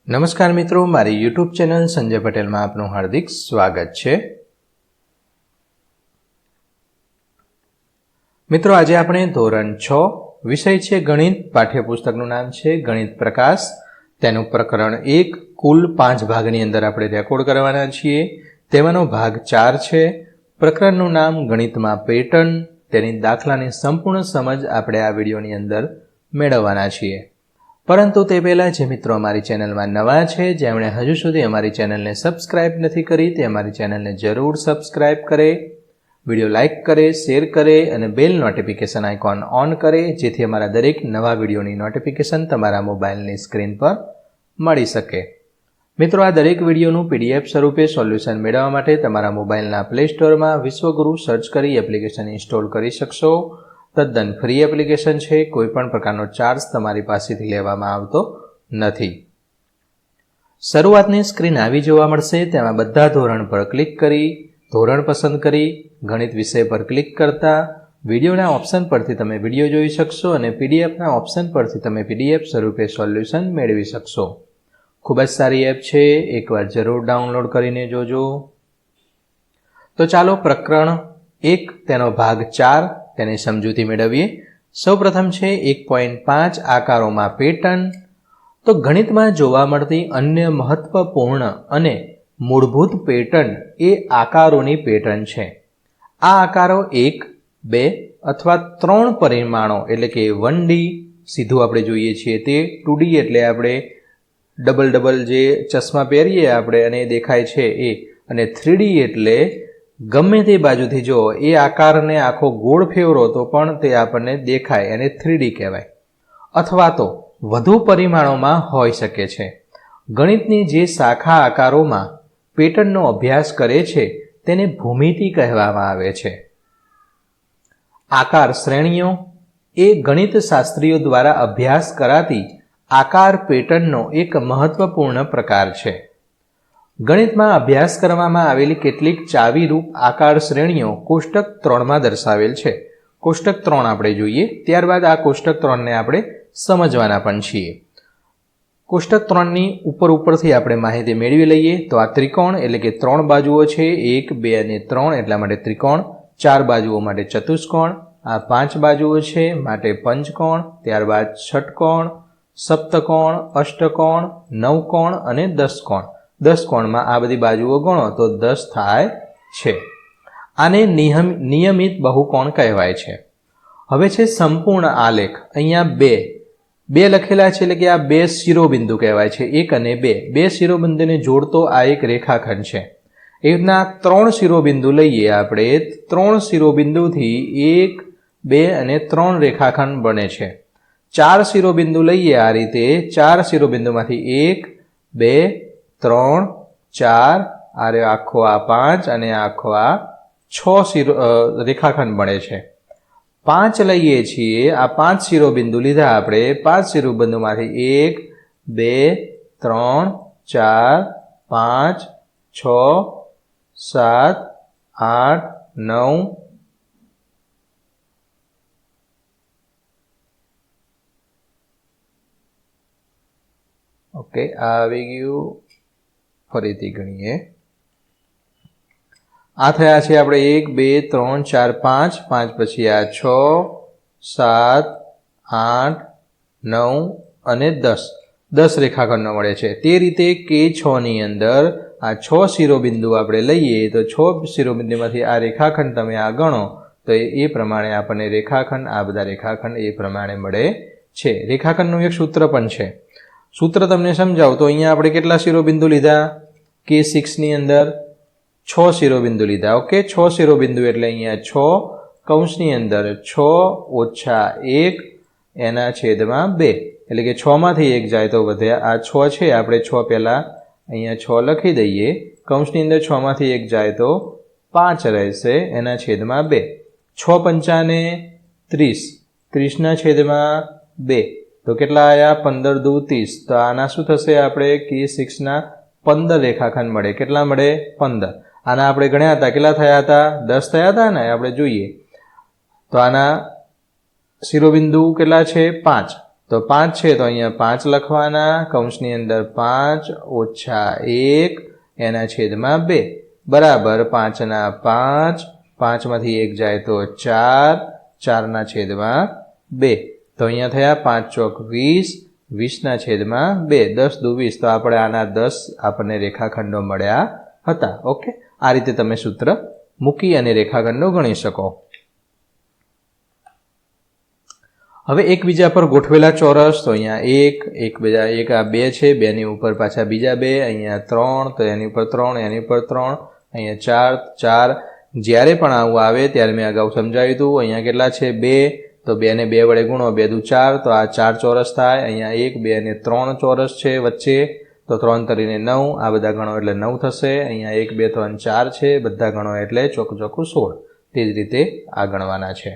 નમસ્કાર મિત્રો, મારી યુટ્યુબ ચેનલ સંજય પટેલમાં આપનું હાર્દિક સ્વાગત છે। મિત્રો, આજે આપણે ધોરણ 6 વિષય છે ગણિત, પાઠ્યપુસ્તકનું નામ છે ગણિત પ્રકાશ। તેનું પ્રકરણ 1 કુલ 5 ભાગની અંદર આપણે રેકોર્ડ કરવાના છીએ। તેમાંનો ભાગ 4 છે। પ્રકરણનું નામ ગણિતમાં પેટર્ન। તેની દાખલાની સંપૂર્ણ સમજ આપણે આ વિડીયોની અંદર મેળવવાના છીએ। પરંતુ તે પહેલાં જે મિત્રો અમારી ચેનલમાં નવા છે, જેમણે હજુ સુધી અમારી ચેનલને સબસ્ક્રાઇબ નથી કરી, તે અમારી ચેનલને જરૂર સબસ્ક્રાઇબ કરે, વિડીયો લાઇક કરે, શેર કરે અને બેલ નોટિફિકેશન આઇકોન ઓન કરે, જેથી અમારા દરેક નવા વિડીયોની નોટિફિકેશન તમારા મોબાઈલની સ્ક્રીન પર મળી શકે। મિત્રો, આ દરેક વિડીયોનું PDF સ્વરૂપે સોલ્યુશન મેળવવા માટે તમારા મોબાઈલના પ્લે સ્ટોરમાં વિશ્વગુરુ સર્ચ કરી એપ્લિકેશન ઇન્સ્ટોલ કરી શકશો। તદ્દન ફ્રી એપ્લિકેશન છે। કોઈ પણ પ્રકારનો ચાર્જ તમારી પાસેથી લેવામાં આવતો નથી। શરૂઆતની સ્ક્રીન આવી જોવા મળશે। તેમાં બધા ધોરણ પર ક્લિક કરી ધોરણ પસંદ કરી ગણિત વિષય પર ક્લિક કરતા વિડીયોના ઓપ્શન પરથી તમે વિડીયો જોઈ શકશો અને PDFના ઓપ્શન પરથી તમે PDF સ્વરૂપે સોલ્યુશન મેળવી શકશો। ખૂબ જ સારી એપ છે, એકવાર જરૂર ડાઉનલોડ કરીને જોજો। તો ચાલો પ્રકરણ 1 તેનો ભાગ 4 તેની સમજૂતી મેળવીએ। સૌપ્રથમ છે 1.5 આકારોમાં પેટર્ન। તો ગણિતમાં જોવા મળતી અન્ય મહત્વપૂર્ણ અને મૂળભૂત પેટર્ન એ આકારોની પેટર્ન છે। આ આકારો 1, 2 અથવા 3 પરિમાણો એટલે કે 1D સીધું આપણે જોઈએ છીએ તે, 2D એટલે આપણે ડબલ જે ચશ્મા પહેરીએ આપણે અને દેખાય છે એ, અને 3D એટલે ગમે તે બાજુથી જો એ આકારને આખો ગોળ ફેરવો તો પણ તે આપણને દેખાય અને 3D કહેવાય। અથવા તો વધુ પરિમાણોમાં હોઈ શકે છે। ગણિતની જે શાખા આકારોમાં પેટર્નનો અભ્યાસ કરે છે તેને ભૂમિતિ કહેવામાં આવે છે। આકાર શ્રેણીઓ એ ગણિત શાસ્ત્રીઓ દ્વારા અભ્યાસ કરાતી આકાર પેટર્નનો એક મહત્વપૂર્ણ પ્રકાર છે। ગણિતમાં અભ્યાસ કરવામાં આવેલી કેટલીક ચાવીરૂપ આકાર શ્રેણીઓ કોષ્ટક 3માં દર્શાવેલ છે। કોષ્ટક 3 આપણે જોઈએ, ત્યારબાદ આ કોષ્ટક 3ને આપણે સમજવાના પણ છીએ। કોષ્ટક 3ની ઉપરથી આપણે માહિતી મેળવી લઈએ તો આ ત્રિકોણ એટલે કે 3 બાજુઓ છે, 1, 2 અને 3 એટલા માટે ત્રિકોણ, 4 બાજુઓ માટે ચતુષ્કોણ, આ 5 બાજુઓ છે માટે પંચકોણ, ત્યારબાદ ષટકોણ, સપ્તકોણ, અષ્ટકોણ, નવકોણ અને 10 કોણ। 10 કોણમાં આ બધી બાજુઓ ગણો તો 10 થાય છે। આને નિયમિત બહુકોણ કહેવાય છે। હવે છે સંપૂર્ણ આલેખ। અહીંયા 2 લખેલા છે એટલે કે આ 2 શિરોબિંદુ કહેવાય છે, 1 અને 2। 2 શિરોબિંદુને જોડતો આ એક રેખાખંડ છે। એ રીતના 3 શિરોબિંદુ લઈએ આપણે, 3 શિરોબિંદુથી 1, 2 અને 3 રેખાખંડ બને છે। 4 શિરોબિંદુ લઈએ આ રીતે, 4 શિરોબિંદુમાંથી 1, 2, 3, 4, આ આખો આ 5 અને આખો આ 6 રેખાખંડ બને છે। 5 લઈએ છીએ, આ 5 શિરોબિંદુ લીધા આપણે, 5 શિરોબિંદુમાંથી 1, 2, 3, 4, 5, 6, 7, 8, 9, ઓકે, આ આવી ગયું। ફરીથી ગણીએ, આ થયા છે આપણે 1, 2, 3, 4, 5, 5 પછી આ 6, 7, 8, 9 અને 10 રેખાખંડો મળે છે। તે રીતે K6ની અંદર આ 6 શિરોબિંદુ આપણે લઈએ તો 6 શિરોબિંદુમાંથી આ રેખાખંડ તમે આ ગણો તો એ પ્રમાણે આપણને રેખાખંડ, આ બધા રેખાખંડ એ પ્રમાણે મળે છે। રેખાખંડનું એક સૂત્ર પણ છે। સૂત્ર તમને સમજાવું તો અહીંયા આપણે કેટલા શિરોબિંદુ લીધા? K6ની અંદર 6 શિરોબિંદુ લીધા। ઓકે, 6 શિરોબિંદુ એટલે અહીંયા 6 કૌંસની અંદર 6 - 1 એના છેદમાં 2 એટલે કે 6માંથી 1 જાય તો વધે આ 6 છે, આપણે 6 પહેલાં અહીંયા 6 લખી દઈએ, કૌંસની અંદર 6માંથી 1 જાય તો 5 રહેશે એના છેદમાં 2। 6 પંચાને 30, 30ના છેદમાં 2 તો કેટલા આવ્યા? 15 દુ 30। તો આના શું થશે? આપણે K6ના 15 રેખાખંડ મળે। કેટલા મળે? 15। આના આપણે ગણ્યા હતા, કેટલા થયા હતા? 10 થયા હતા ને, આપણે જોઈએ તો આના શિરોબિંદુ કેટલા છે? 5। તો 5 છે તો અહીંયા 5 લખવાના, કૌંસની અંદર 5 ઓછા 1 એના છેદમાં 2 બરાબર 5 ના 5, 5 માંથી 1 જાય તો 4, 4 ના છેદમાં 2. તો અહીંયા થયા 5 ચોક 20, 20 ના છેદમાં 2, 10 દુ 20. તો આપણે આના 10 આપણને રેખાખંડો મળ્યા હતા. ઓકે, આ રીતે તમે સૂત્ર મૂકી અને રેખાખંડો ગણી શકો. હવે એકબીજા પર ગોઠવેલા ચોરસ, તો અહીંયા એક આ 2 છે, 2 ની ઉપર પાછા બીજા 2, અહીંયા 3, તો એની ઉપર 3, એની ઉપર 3, અહીંયા 4. જ્યારે પણ આવું આવે ત્યારે મેં અગાઉ સમજાવ્યું હતું. અહીંયા કેટલા છે? 2, તો 2 ને 2 વડે ગુણો, 2 દુ 4, તો આ 4 ચોરસ થાય. અહીંયા 1, 2 અને 3 ચોરસ છે વચ્ચે, તો 3 તરીને 9, આ બધા ગણો એટલે 9 થશે. અહીંયા 1, 2, 3, 4 છે, બધા ગણો એટલે ચોખ્ખું 16. તે જ રીતે આ ગણવાના છે.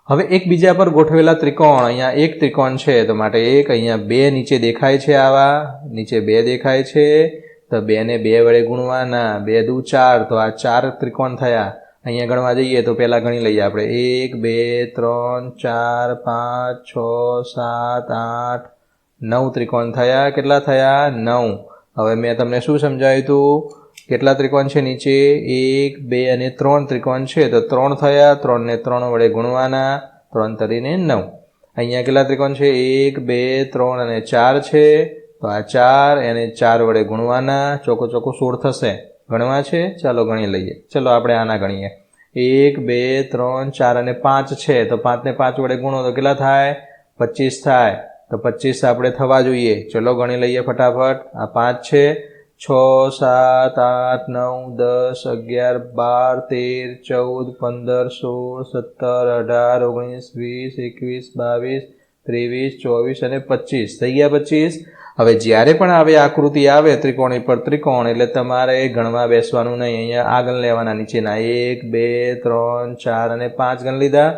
હવે એકબીજા પર ગોઠવેલા ત્રિકોણ, અહીંયા એક ત્રિકોણ છે તો માટે 1, અહીંયા 2 નીચે દેખાય છે, આવા નીચે 2 દેખાય છે, તો 2 ને 2 વડે ગુણવાના, 2 દુ 4, તો આ 4 ત્રિકોણ થયા. અહીંયા ગણવા જઈએ તો પહેલા ગણી લઈએ આપણે. 1, 2, 3, 4, 5, 6, 7, 8, 9 ત્રિકોણ થયા. કેટલા થયા? 9. હવે મેં તમને શું સમજાવ્યું હતું? કેટલા ત્રિકોણ છે નીચે? 1, 2 અને 3 ત્રિકોણ છે, તો 3 થયા. 3 ને 3 વડે ગુણવાના, 3 તરીને 9. અહીંયા કેટલા ત્રિકોણ છે? 1, 2, 3 અને 4 છે, તો આ 4 એને 4 વડે ગુણવાના, ચોખ્ખું 16 થશે. ગણવા છે? ચાલો ગણી લઈએ. ચલો આપણે આના ગણીએ. 1, 2, 3, 4 અને 5 છે, તો 5 ને 5 વડે ગુણો તો કેટલા થાય? 25 થાય. તો 25 આપણે થવા જોઈએ. ચલો ગણી લઈએ ફટાફટ. આ 5 છે, 6, 7, 8, 9, 10, 11, 12, 13, 14, 15, 16, 17, 18, 19, 20, 21, 22, 23, 24 અને 25 થઈ ગયા. 25. હવે જ્યારે પણ આવે આકૃતિ આવે ત્રિકોણી પર ત્રિકોણ, એટલે તમારે ગણવા બેસવાનું નહીં. અહીંયા આગળ લેવાના નીચેના 1, 2, 3, 4 અને 5 ગણ લીધા.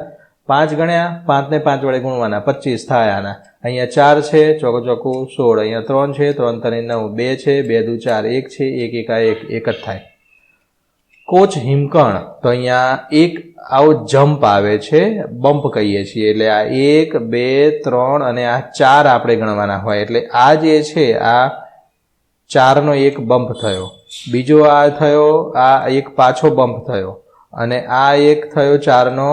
5 ગણ્યા, 5 ને 5 વડે ગુણવાના, 25 થાય આના. અહીંયા 4 છે, ચોખ્ખું 16. અહીંયા 3 છે, 3 તરી 9, 2 છે, 2 દુ 4, 1 છે, 1 1 1, 1 જ થાય. કોચ હિમકણ, તો અહીંયા એક આવો જમ્પ આવે છે, બમ્પ કહીએ છીએ. એટલે આ 1, 2, 3 અને આ 4 આપણે ગણવાના હોય. એટલે આ જે છે આ 4નો એક બમ્પ થયો, બીજો આ થયો, આ એક પાછો બમ્પ થયો, અને આ એક થયો 4નો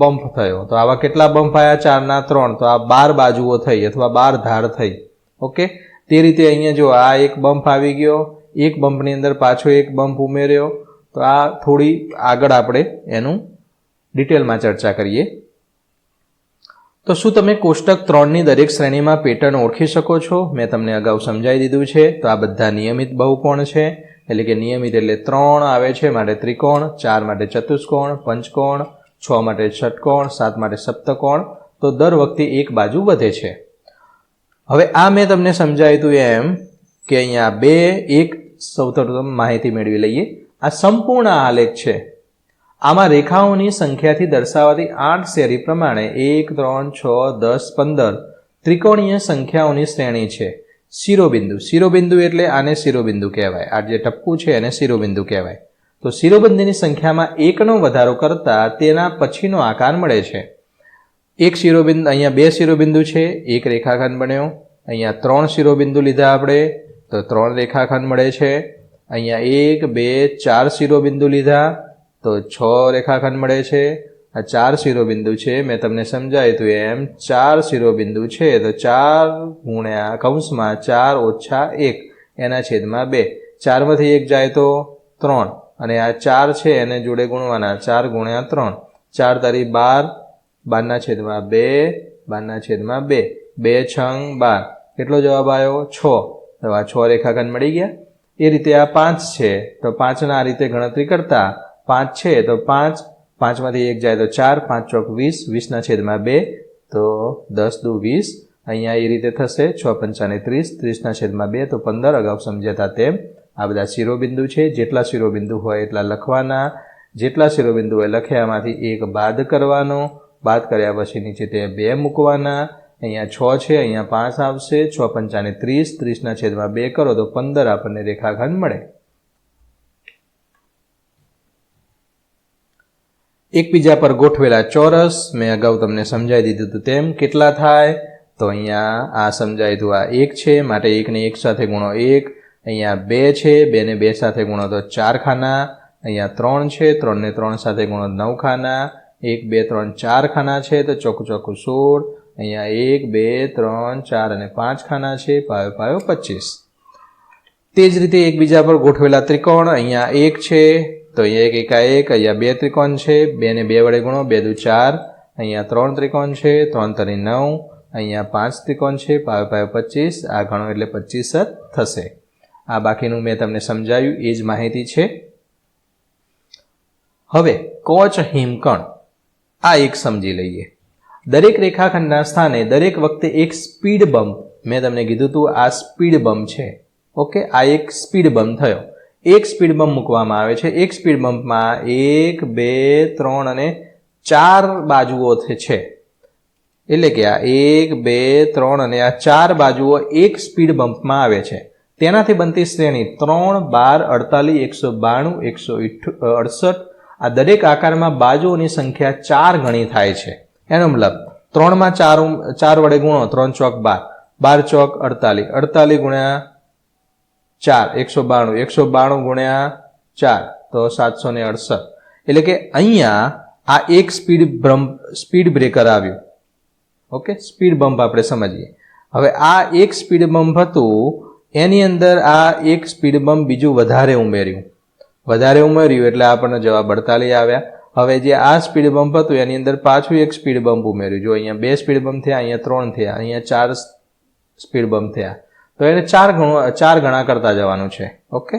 બમ્પ થયો. તો આવા કેટલા બમ્પ આવ્યા? 4 ના 3, તો આ 12 બાજુઓ થઈ અથવા 12 ધાર થઈ. ઓકે, તે રીતે અહીંયા જો આ એક બમ્પ આવી ગયો, એક બમ્પની અંદર પાછો એક બમ્પ ઉમેર્યો. તો આ થોડી આગળ આપણે એનું ડિટેલમાં ચર્ચા કરીએ. તો શું તમે કોષ્ટક 3ની દરેક શ્રેણીમાં પેટર્ન ઓળખી શકો છો? મેં તમને અગાઉ સમજાવી દીધું છે. તો આ બધા નિયમિત બહુકોણ છે, એટલે કે નિયમિત એટલે 3 આવે છે માટે ત્રિકોણ, 4 માટે ચતુષ્કોણ, પંચકોણ, 6 માટે ષટકોણ, 7 માટે સપ્તકોણ. તો દર વખતે એક બાજુ વધે છે. હવે આ મેં તમને સમજાવ્યું હતું એમ કે અહીંયા 2, 1 સૌપ્રથમ માહિતી મેળવી લઈએ. આ સંપૂર્ણ આલેખ છે. આમાં રેખાઓની સંખ્યાથી દર્શાવાતી 8 શેરી પ્રમાણે 1, 3, 6, 10, 15 ત્રિકોણીય સંખ્યાઓની શ્રેણી છે. શિરોબિંદુ એટલે આને શિરોબિંદુ કહેવાય. આ જે ટપકું છે એને શિરોબિંદુ કહેવાય. તો શિરોબિંદુની સંખ્યામાં 1નો વધારો કરતા તેના પછીનો આકાર મળે છે. એક શિરોબિંદુ, અહીંયા 2 શિરોબિંદુ છે, એક રેખાખંડ બન્યો. અહીંયા 3 શિરોબિંદુ લીધા આપણે, તો 3 રેખાખંડ મળે છે. અહીંયા 1, 2, 4 શિરોબિંદુ લીધા, તો 6 રેખાખંડ મળે છે. આ 4 શિરોબિંદુ છે, મેં તમને સમજાવ્યું હતું એમ 4 શિરોબિંદુ છે, તો 4 ગુણ્યા કૌંસમાં 4 ઓછા 1 એના છેદમાં 2. 4 માંથી 1 જાય તો 3, અને આ 4 છે એને જોડે ગુણવાના, 4 ગુણ્યા 3, 4 તારી 12, 12 ના છેદમાં 2, 12 ના છેદમાં 2, 2 છંગ 12. કેટલો જવાબ આવ્યો? 6. તો આ 6 રેખાખંડ મળી ગયા. એ રીતે આ 5 છે, તો 5ના આ રીતે ગણતરી કરતા 5 છે તો 5, 5 માંથી 1 જાય તો 4, 5 ચોક 20, 20 ના છેદમાં 2, તો 10 દુ 20. અહીંયા એ રીતે થશે. 6 પંચાને 30, 30 ના છેદમાં 2, તો 15. અગાઉ સમજ્યા તેમ આ બધા શિરોબિંદુ છે. જેટલા શિરોબિંદુ હોય એટલા લખવાના. જેટલા શિરોબિંદુ હોય લખ્યામાંથી એક બાદ કરવાનો. બાદ કર્યા પછી નીચે તે 2 મૂકવાના. અહીંયા 6 છે, અહીંયા 5 આવશે. 6 પંચાને 30, 30 ના છેદમાં 2 કરો તો 15 આપણને રેખાખંડ મળે. એકબીજા પર ગોઠવેલા ચોરસ, મેં અગાઉ તમને સમજાવી દીધું હતું તેમ કેટલા થાય? તો અહીંયા આ સમજાય તો આ 1 છે માટે 1 ને 1 સાથે ગુણો 1. અહીંયા 2 છે 2 ને 2 સાથે ગુણો તો 4 ખાના. અહીંયા 3 છે 3 ને 3 સાથે ગુણો 9 ખાના. 1 2 3 4 ખાના છે તો ચોખ્ખું 16. અહીંયા 1 2 3 4 અને 5 ખાના છે, પાયો 25. તે જ રીતે એકબીજા પર ગોઠવેલા ત્રિકોણ. અહીંયા 1 છે તો અહીંયા 1 એકા 1. અહીંયા 2 ત્રિકોણ છે, 2 ને 2 વડે ગુણો 2 દુ 4. અહીંયા 3 ત્રિકોણ છે, 3 તરી 9. અહીંયા 5 ત્રિકોણ છે, પાયો 25. આ ગણો એટલે 25 જ થશે. આ બાકીનું મેં તમને સમજાવ્યું એ જ માહિતી છે. હવે કોચ હિમકણ આ એક સમજી લઈએ. દરેક રેખાખંડના સ્થાને દરેક વખતે એક સ્પીડ બમ્પ, મેં તમને કીધું હતું આ સ્પીડ બમ્પ છે. ઓકે, આ એક સ્પીડ બમ્પ થયો. એક સ્પીડ બમ્પ મૂકવામાં આવે છે. એક સ્પીડ બમ્પમાં 1 2 3 અને 4 બાજુઓ છે. એટલે કે આ 1 2 3 અને આ 4 બાજુઓ એક સ્પીડ બમ્પમાં આવે છે. તેનાથી બનતી શ્રેણી 3 12 48 192 168. આ દરેક આકારમાં બાજુઓની સંખ્યા 4 ગણી થાય છે. એનો મતલબ 3 માં 4 વડે ગુણો 3 ચોક 12, 12 ચોક 48, 48 ગુણ્યા 4 192, 192 ગુણ્યા 4 તો 768. એટલે કે અહીંયા આ એક સ્પીડ બ્રેકર આવ્યું. ઓકે, સ્પીડ બમ્પ આપણે સમજીએ. હવે આ એક સ્પીડ બમ્પ હતું, એની અંદર આ એક સ્પીડ બમ્પ બીજું વધારે ઉમેર્યું એટલે આપણને જવાબ 48 આવ્યા. હવે જે આ સ્પીડ બમ્પ હતું એની અંદર પાછું એક સ્પીડ બમ્પ ઉમેર્યું. જો અહીંયા 2 સ્પીડ બમ્પ થયા, અહીંયા 3 થયા, અહીંયા 4 સ્પીડ બમ્પ થયા. તો એને 4 ગણા કરતા જવાનું છે. ઓકે,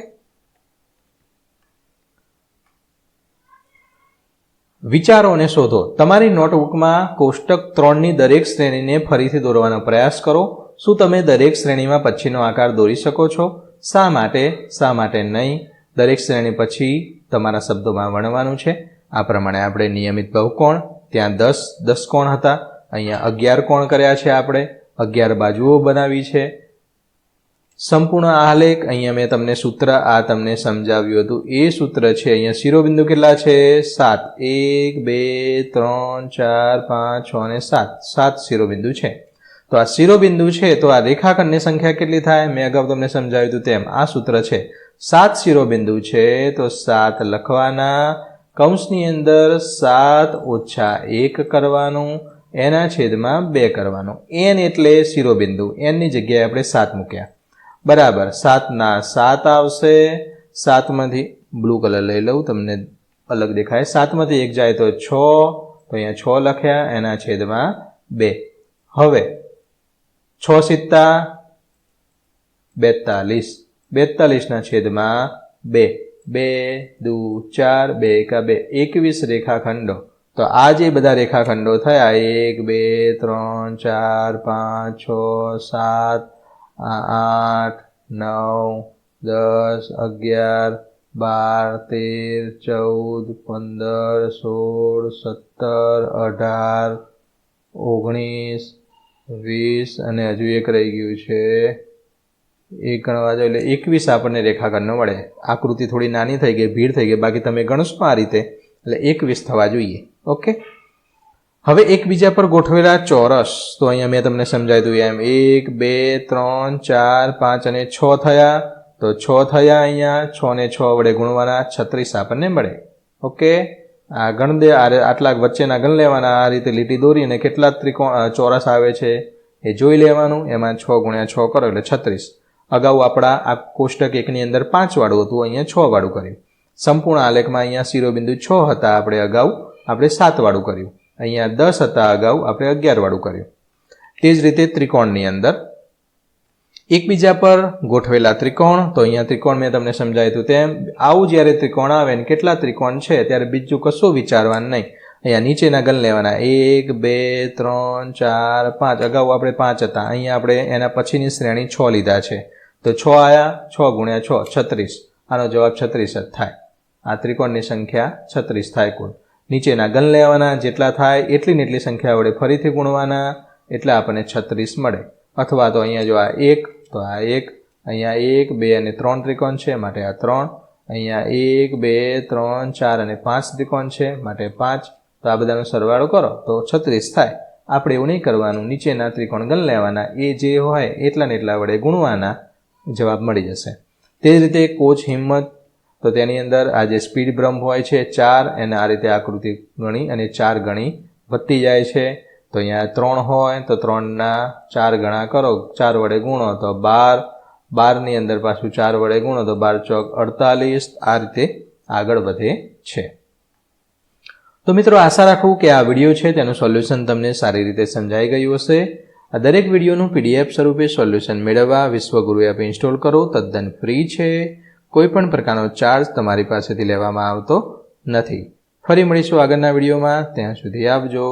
વિચારો અને શોધો. તમારી નોટબુકમાં કોષ્ટક 3 ની દરેક શ્રેણીને ફરીથી દોરવાનો પ્રયાસ કરો. શું તમે દરેક શ્રેણીમાં પછીનો આકાર દોરી શકો છો? શા માટે નહીં? દરેક શ્રેણી પછી તમારા શબ્દોમાં વણવાનું છે. આ પ્રમાણે આપણે નિયમિત બહુકોણ, ત્યાં 10 કોણ હતા, અહીંયા 11 કોણ કર્યા છે. આપણે 11 બાજુઓ બનાવી છે. સંપૂર્ણ આલેખ, અહીંયા મેં તમને સૂત્ર આ તમને સમજાવ્યું હતું એ સૂત્ર છે. અહીંયા શિરોબિંદુ કેટલા છે? 7. 1 2 3 4 5 6 અને 7 શિરોબિંદુ છે. તો આ શિરોબિંદુ છે તો આ રેખાખંડની સંખ્યા કેટલી થાય? મેં અગાઉ તમને સમજાવ્યું હતું તેમ આ સૂત્ર છે. 7 શિરોબિંદુ છે તો 7 લખવાના, કૌંસની અંદર 7 ઓછા 1 કરવાનું, એના છેદમાં 2 કરવાનું. n એટલે શિરોબિંદુ, n ની જગ્યાએ આપણે 7 મૂક્યા. બરાબર, 7 ના 7 આવશે. 7 માંથી બ્લુ કલર લઈ લઉં, તમને અલગ દેખાય. 7 માંથી 1 જાય તો 6, તો અહીંયા 6 લખ્યા, એના છેદમાં 2. હવે 6 સિત્તા 42, 42 ના છેદમાં 2, 2 દુ 4, 2 એકા 2, 21 રેખાખંડો. તો આ જે બધા રેખાખંડો થયા 1 2 3 4 5 6 7 8 9 10 11 12 13 14 15 16 17 18 19 અને હજુ એક રહી ગયું છે. એક ગણવા જાવ એટલે 21 આપણને રેખાખંડો મળે. આકૃતિ થોડી નાની થઈ ગઈ, ભીડ થઈ ગઈ, બાકી તમે ગણશો આ રીતે એટલે 21 થવા જોઈએ. ઓકે, હવે એકબીજા પર ગોઠવેલા ચોરસ, તો અહીંયા મેં તમને સમજાવ્યું એમ 1 2 3 4 5 અને 6 થયા. તો 6 થયા, અહીંયા 6 ને 6 વડે ગુણવાના, 36 આપણને મળે. ઓકે, આ ગણ દે, આટલા વચ્ચેના ગણ લેવાના, આ રીતે લીટી દોરી અને કેટલા ચોરસ આવે છે એ જોઈ લેવાનું. એમાં 6 ગુણ્યા 6 કરો એટલે 36. અગાઉ આપણા આ કોષ્ટક 1 ની અંદર 5 વાળું હતું, અહીંયા 6 વાળું કર્યું. સંપૂર્ણ આલેખમાં અહીંયા શિરોબિંદુ 6 હતા, અગાઉ આપણે 7 વાળું કર્યું. અહીંયા 10 હતા, અગાઉ આપણે 11 વાળું કર્યું. તે જ રીતે ત્રિકોણની અંદર એકબીજા પર ગોઠવેલા ત્રિકોણ, તો અહીંયા ત્રિકોણ મેં તમને સમજાવ્યું તેમ આવું જ્યારે ત્રિકોણ આવે ને કેટલા ત્રિકોણ છે ત્યારે બીજું કશું વિચારવાનું નહીં. અહીંયા નીચેના ગણ લેવાના 1 2 3 4 5. અગાઉ આપણે 5 હતા, અહીંયા આપણે એના પછીની શ્રેણી 6 લીધા છે. તો 6 આયા, 6 ગુણ્યા 6 36. આનો જવાબ 36 જ થાય. આ ત્રિકોણની સંખ્યા 36 થાય કુલ. નીચેના ગણ લેવાના, જેટલા થાય એટલી ને એટલી સંખ્યા વડે ફરીથી ગુણવાના, એટલે આપણને 36 મળે. અથવા તો અહીંયા જો આ 1, તો આ 1, અહીંયા 1 2 અને 3 ત્રિકોણ છે માટે આ 3, અહીંયા 1 2 3 4 અને 5 ત્રિકોણ છે માટે 5. તો આ બધાનો સરવાળો કરો તો 36 થાય. આપણે એવું નહીં કરવાનું, નીચેના ત્રિકોણ ગણ લેવાના, એ જે હોય એટલા ને એટલા વડે ગુણવાના, જવાબ મળી જશે. તે જ રીતે કોચ હિંમત, તો તેની અંદર આ જે સ્પીડ બ્રહ્મ હોય છે 4, એને આ રીતે આકૃતિ ગણી અને 4 ગણી વધતી જાય છે. તો અહીંયા 3 હોય તો 3ના 4 ગણા કરો, 4 વડે ગુણો તો 12, 12ની અંદર પાછું 4 વડે ગુણો તો 12 ચોક 48. આ રીતે આગળ વધે છે. તો મિત્રો, આશા રાખું કે આ વિડીયો છે તેનું સોલ્યુશન તમને સારી રીતે સમજાઈ ગયું હશે. આ દરેક વિડીયોનું PDF સ્વરૂપે સોલ્યુશન મેળવવા વિશ્વગુરુ એપ ઇન્સ્ટોલ કરો. તદ્દન ફ્રી છે. કોઈ પણ પ્રકારનો ચાર્જ તમારી પાસેથી લેવામાં આવતો નથી. ફરી મળીશું આગળના વિડીયોમાં. ત્યાં સુધી આવજો.